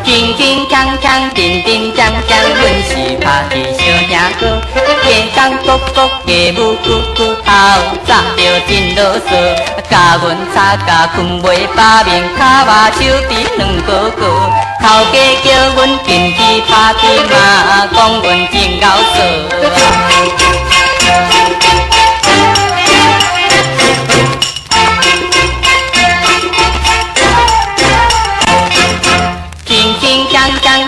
轻轻锵锵，叮叮锵锵，阮是拍戏小兄哥，鸡公咕咕，鸡母咕咕，头早就真啰嗦，教阮吵架困袂饱面，骹肉手指两个个，头家叫阮进去拍戏嘛，讲阮真咬舌。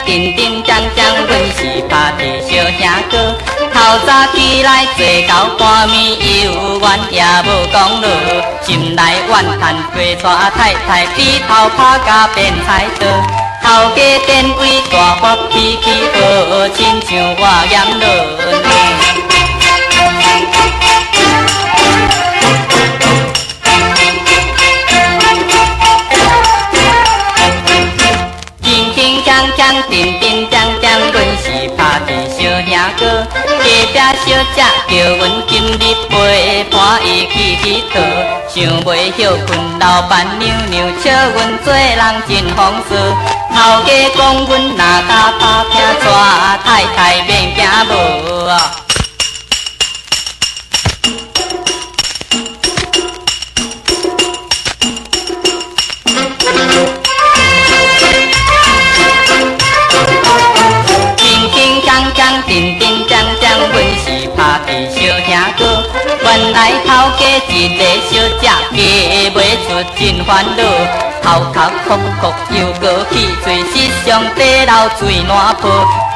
叮叮当当，阮是拍戏小兄哥。透早起来坐到半暝，有怨也无讲落，心内怨叹陪娶太太，低头拍甲变菜刀。头家电位大发脾气好，亲像我严论。叮叮当当，阮是拍戏小兄哥，隔壁小姐叫阮今日陪伴伊去佗，想袂休困，老板娘娘笑阮做人真风骚，头家讲阮若甲拍拼娶太太免惊无。叮叮当当，阮是拍戏小兄哥。原来头家一个小姐，嫁袂出真烦恼。头壳哭哭又过去，嘴实上底流水烂泡。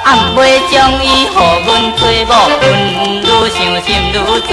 暗暝将伊予阮做某，阮愈想心愈躁。